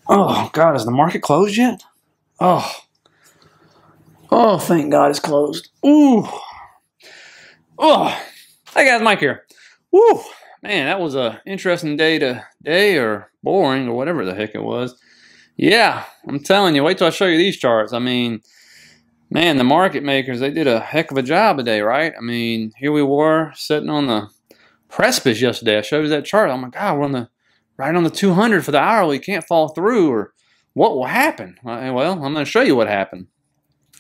Oh, God, is the market closed yet? Oh, thank God it's closed. Ooh. Oh, hey guys, Mike here. Woo, man, that was a interesting day or boring or whatever the heck it was. Yeah, I'm telling you, wait till I show you these charts. I mean, man, the market makers, they did a heck of a job today, right? I mean, here we were sitting on the precipice yesterday. I showed you that chart. Oh my God, we're right on the 200 for the hourly. Can't fall through, or what will happen? Well, I'm going to show you what happened.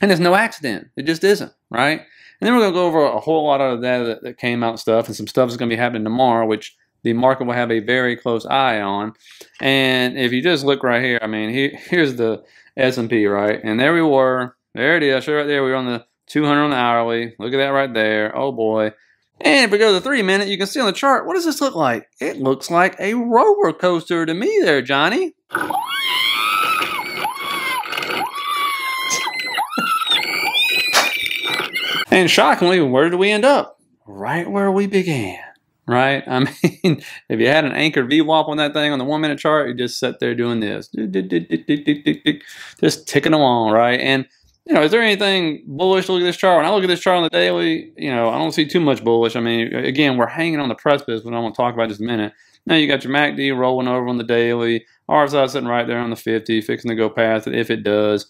And it's no accident. It just isn't, right? And then we're going to go over a whole lot of that came out stuff, and some stuff is going to be happening tomorrow, which the market will have a very close eye on. And if you just look right here, I mean, here's the S&P, right? And there we were. There it is. Show right there. We were on the 200 on the hourly. Look at that right there. Oh, boy. And if we go to the 3-minute, you can see on the chart, what does this look like? It looks like a roller coaster to me there, Johnny. And shockingly, where did we end up? Right where we began, right? I mean, if you had an anchored VWAP on that thing on the 1-minute chart, you just sat there doing this. Just ticking along, right? And, you know, is there anything bullish to look at this chart? When I look at this chart on the daily, you know, I don't see too much bullish. I mean, again, we're hanging on the precipice, which I want to talk about in just a minute. Now you got your MACD rolling over on the daily. RSI sitting right there on the 50, fixing to go past it if it does.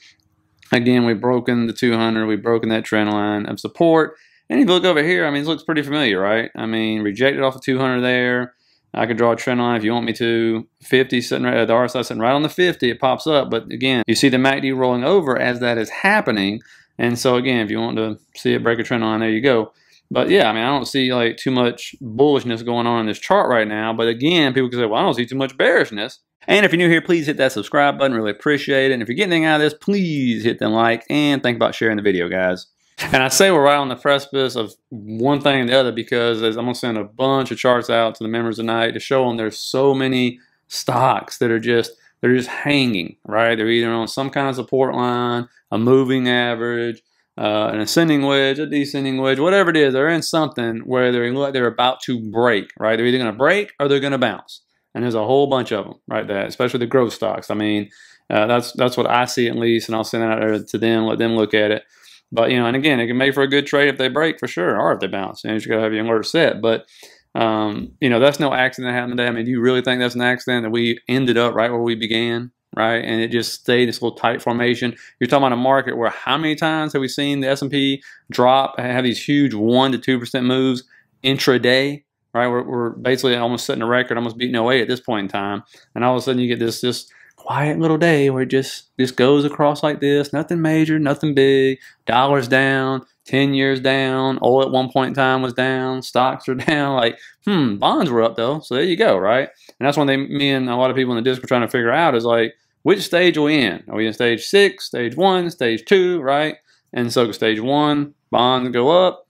Again, we've broken the 200. We've broken that trend line of support. And if you look over here, I mean, it looks pretty familiar, right? I mean, rejected off of 200 there. I could draw a trend line if you want me to. 50 sitting right, the RSI sitting right on the 50. It pops up. But again, you see the MACD rolling over as that is happening. And so again, if you want to see it break a trend line, there you go. But yeah, I mean, I don't see like too much bullishness going on in this chart right now. But again, people can say, well, I don't see too much bearishness. And if you're new here, please hit that subscribe button. Really appreciate it. And if you're getting anything out of this, please hit that like and think about sharing the video, guys. And I say we're right on the precipice of one thing and the other because I'm going to send a bunch of charts out to the members tonight to show them there's so many stocks that are they're just hanging, right? They're either on some kind of support line, a moving average, an ascending wedge, a descending wedge, whatever it is. They're in something where they look like they're about to break, right? They're either going to break or they're going to bounce. And there's a whole bunch of them right there, especially the growth stocks. I mean, that's what I see at least, and I'll send it out there to them, let them look at it. But, you know, and again, it can make for a good trade if they break for sure, or if they bounce. And you just got to have your alert set. But, you know, that's no accident that happened today. I mean, do you really think that's an accident that we ended up right where we began, right? And it just stayed this little tight formation. You're talking about a market where how many times have we seen the S&P drop, have these huge 1% to 2% moves intraday? Right, we're basically almost setting a record, almost beating 08 at this point in time, and all of a sudden you get this quiet little day where it just goes across like this, nothing major, nothing big. Dollars down, 10 years down, oil at one point in time was down, stocks are down. Like, bonds were up though, so there you go, right? And that's one thing me and a lot of people in the disc were trying to figure out is like, which stage are we in? Are we in stage 6, stage 1, stage 2, right? And so stage 1, bonds go up.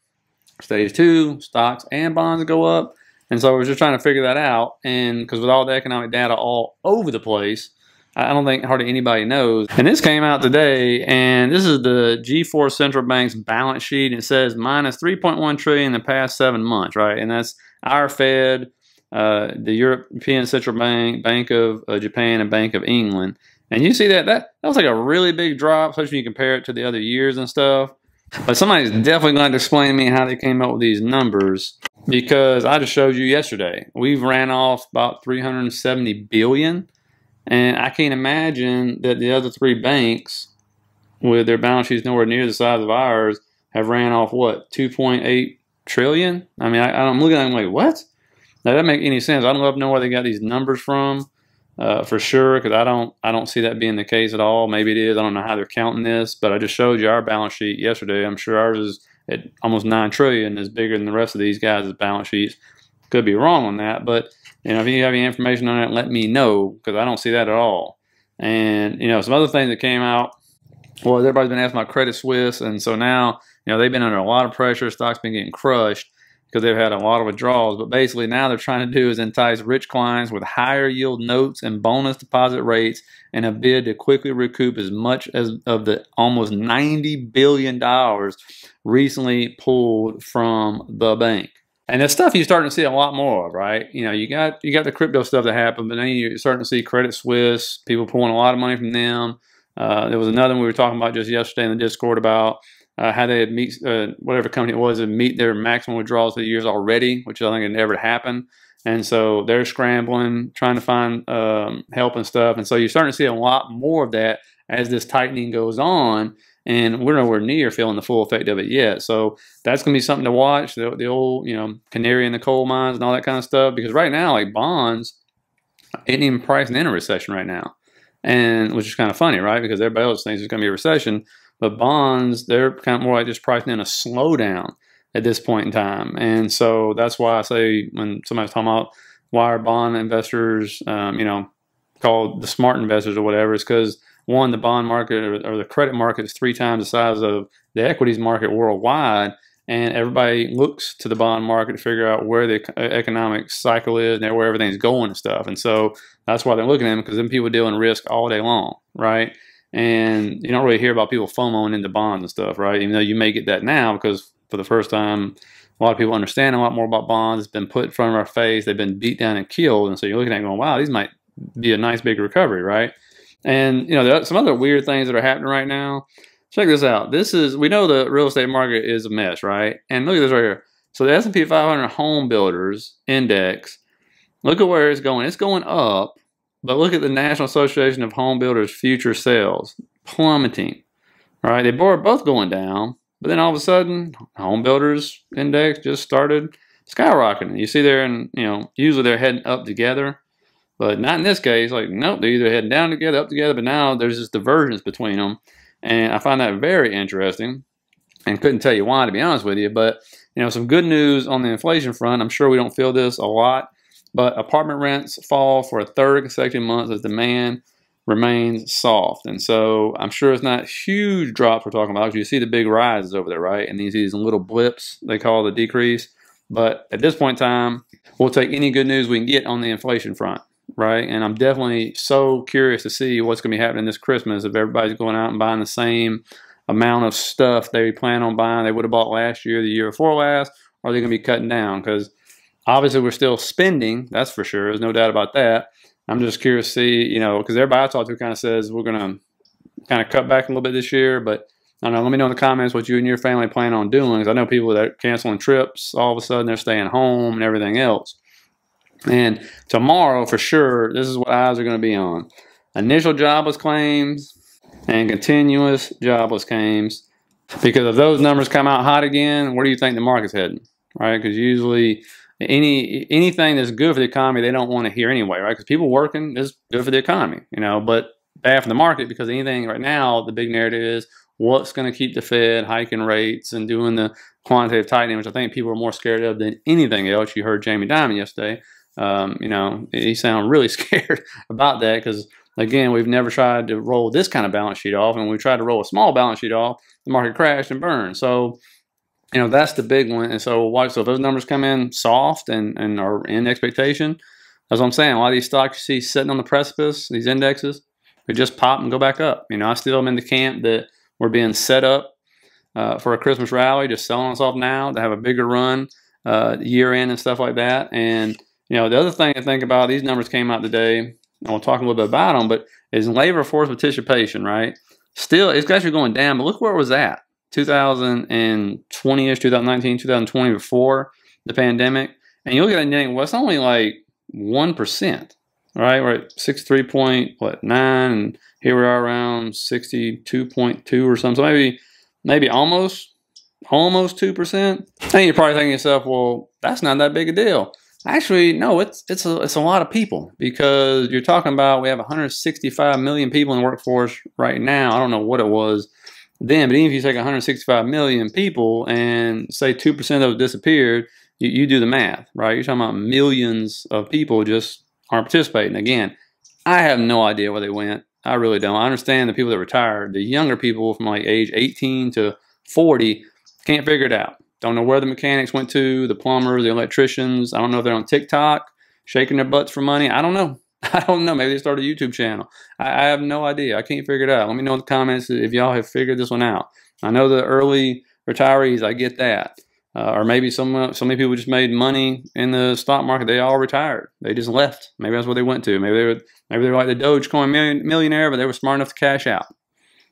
Stage 2, stocks and bonds go up. And so we're just trying to figure that out. And because with all the economic data all over the place, I don't think hardly anybody knows. And this came out today, and this is the G4 Central Bank's balance sheet. It says minus 3.1 trillion in the past 7 months, right? And that's our Fed, the European Central Bank, Bank of Japan, and Bank of England. And you see that was like a really big drop, especially when you compare it to the other years and stuff. But somebody's definitely going to explain to me how they came up with these numbers, because I just showed you yesterday. We've ran off about 370 billion, and I can't imagine that the other 3 banks, with their balance sheets nowhere near the size of ours, have ran off what, 2.8 trillion? I mean, I'm looking at them like, what? That doesn't make any sense. I don't know where they got these numbers from. For sure, because I don't see that being the case at all. Maybe it is. I don't know how they're counting this, but I just showed you our balance sheet yesterday. I'm sure ours is at almost 9 trillion, is bigger than the rest of these guys' balance sheets. Could be wrong on that, but you know, if you have any information on that, let me know, because I don't see that at all. And you know, some other things that came out. Well, everybody's been asking about Credit Suisse, and so now, you know, they've been under a lot of pressure. Stock's been getting crushed. because they've had a lot of withdrawals. But basically now they're trying to do is entice rich clients with higher yield notes and bonus deposit rates in a bid to quickly recoup as much as of the almost $90 billion recently pulled from the bank. And that's stuff you're starting to see a lot more of, right? You know, you got the crypto stuff that happened, but then you're starting to see Credit Suisse, people pulling a lot of money from them. There was another one we were talking about just yesterday in the Discord about how they had meet whatever company it was and meet their maximum withdrawals for the years already, which I think had never happened. And so they're scrambling, trying to find help and stuff. And so you're starting to see a lot more of that as this tightening goes on. And we're nowhere near feeling the full effect of it yet. So that's going to be something to watch, the old, canary in the coal mines and all that kind of stuff. Because right now, like bonds, ain't even pricing in a recession right now. And which is kind of funny, right? Because everybody else thinks there's going to be a recession. But bonds, they're kind of more like just pricing in a slowdown at this point in time. And so that's why I say when somebody's talking about why are bond investors, called the smart investors or whatever, it's because one, the bond market or the credit market is 3 times the size of the equities market worldwide, and everybody looks to the bond market to figure out where the economic cycle is and where everything's going and stuff. And so that's why they're looking at them, because then people deal in risk all day long, right? And you don't really hear about people FOMOing into bonds and stuff, right? Even though you may get that now, because for the first time, a lot of people understand a lot more about bonds. It's been put in front of our face. They've been beat down and killed. And so you're looking at it going, wow, these might be a nice big recovery, right? And, there are some other weird things that are happening right now. Check this out. We know the real estate market is a mess, right? And look at this right here. So the S&P 500 Home Builders Index, look at where it's going. It's going up, but look at the National Association of Home Builders future sales plummeting, right? They were both going down, but then all of a sudden, Home Builders Index just started skyrocketing. You see there, and, usually they're heading up together. But not in this case. Like, nope, they're either heading down together, up together, but now there's this divergence between them. And I find that very interesting and couldn't tell you why, to be honest with you. But, some good news on the inflation front. I'm sure we don't feel this a lot, but apartment rents fall for a third consecutive month as demand remains soft. And so I'm sure it's not huge drops we're talking about, because you see the big rises over there, right? And you see these little blips they call the decrease. But at this point in time, we'll take any good news we can get on the inflation front. Right, and I'm definitely so curious to see what's going to be happening this Christmas. If everybody's going out and buying the same amount of stuff they plan on buying they would have bought last year, the year before last, or are they going to be cutting down? Because obviously we're still spending, that's for sure. There's no doubt about that. I'm just curious to see, because everybody I talk to kind of says we're going to kind of cut back a little bit this year. But I don't know. Let me know in the comments what you and your family plan on doing. Because I know people that are canceling trips, all of a sudden they're staying home and everything else. And tomorrow, for sure, this is what eyes are going to be on. Initial jobless claims and continuous jobless claims. Because if those numbers come out hot again, where do you think the market's heading? Right? Because usually anything that's good for the economy, they don't want to hear anyway, right? Because people working is good for the economy, but bad for the market, because anything right now, the big narrative is what's going to keep the Fed hiking rates and doing the quantitative tightening, which I think people are more scared of than anything else. You heard Jamie Dimon yesterday. He sounded really scared about that because, again, we've never tried to roll this kind of balance sheet off. And when we tried to roll a small balance sheet off, the market crashed and burned. So, that's the big one. And so if those numbers come in soft and are in expectation, that's what I'm saying. A lot of these stocks you see sitting on the precipice, these indexes, they just pop and go back up. I still am in the camp that we're being set up for a Christmas rally, just selling us off now to have a bigger run year end and stuff like that. And the other thing to think about, these numbers came out today, and we'll talk a little bit about them, but is labor force participation, right? Still, it's actually going down, but look where it was at, 2020-ish, 2019, 2020, before the pandemic. And you look at it and you think, well, it's only like 1%, right? We're at 63.9, and here we are around 62.2 or something. So maybe almost 2%. And you're probably thinking to yourself, well, that's not that big a deal. Actually, no, it's a lot of people, because you're talking about we have 165 million people in the workforce right now. I don't know what it was then, but even if you take 165 million people and say 2% of those disappeared, you do the math, right? You're talking about millions of people just aren't participating. Again, I have no idea where they went. I really don't. I understand the people that retired. The younger people from like age 18 to 40 can't figure it out. Don't know where the mechanics went to, the plumbers, the electricians. I don't know if they're on TikTok shaking their butts for money. I don't know. I don't know. Maybe they started a YouTube channel. I have no idea. I can't figure it out. Let me know in the comments if y'all have figured this one out. I know the early retirees, I get that. Or maybe so many people just made money in the stock market. They all retired. They just left. Maybe that's what they went to. Maybe they were like the Dogecoin millionaire, but they were smart enough to cash out.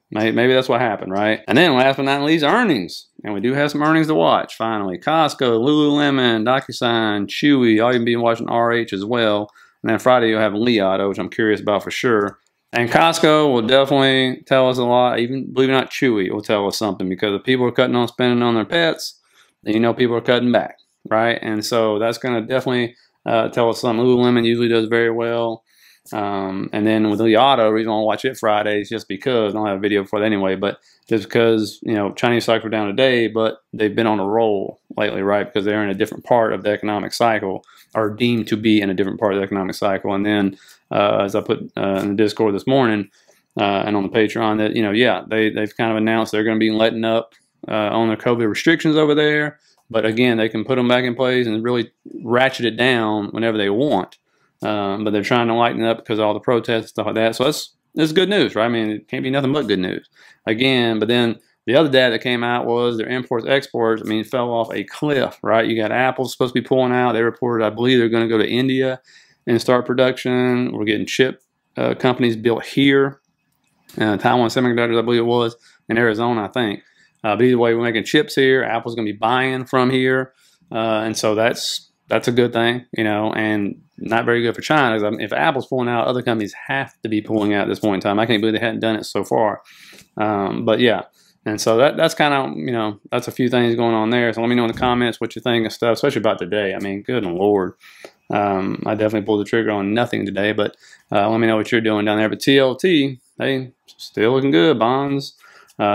Maybe that's what happened, right? And then last but not least, earnings. And we do have some earnings to watch, finally. Costco, Lululemon, DocuSign, Chewy. I'll even be watching RH as well. And then Friday you'll have Li Auto, which I'm curious about for sure. And Costco will definitely tell us a lot. Even, believe it or not, Chewy will tell us something, because if people are cutting on spending on their pets, then you know people are cutting back, right? And so that's going to definitely tell us something. Lululemon usually does very well. And then with Li Auto, the reason I watch it Friday is just because, I don't have a video for that anyway, but just because, you know, Chinese stocks were down today, but they've been on a roll lately, right? Because they're in a different part of the economic cycle, or deemed to be in a different part of the economic cycle. And then, as I put in the Discord this morning and on the Patreon, that, you know, yeah, they've kind of announced they're going to be letting up on their COVID restrictions over there. But again, they can put them back in place and really ratchet it down whenever they want. But they're trying to lighten it up because of all the protests and stuff like that. So that's good news, right? I mean, it can't be nothing but good news. Again, but then the other data that came out was their imports, exports, I mean, fell off a cliff, right? You got Apple supposed to be pulling out. They reported, I believe, they're going to go to India and start production. We're getting chip companies built here. Taiwan Semiconductors, I believe it was, in Arizona, I think. But either way, we're making chips here. Apple's going to be buying from here. And so that's a good thing, you know, and not very good for China. Because if Apple's pulling out, other companies have to be pulling out at this point in time. I can't believe they hadn't done it so far. But yeah, and so that's kind of, you know, that's a few things going on there. So let me know in the comments what you think of stuff, especially about today. I mean, good Lord. I definitely pulled the trigger on nothing today, but let me know what you're doing down there. But TLT, they still looking good. Bonds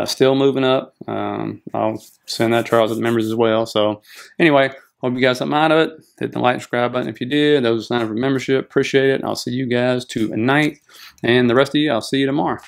still moving up. I'll send that to the members as well. So anyway, hope you got something out of it. Hit the like and subscribe button if you did. Those are sign up for membership. Appreciate it. I'll see you guys tonight. And the rest of you, I'll see you tomorrow.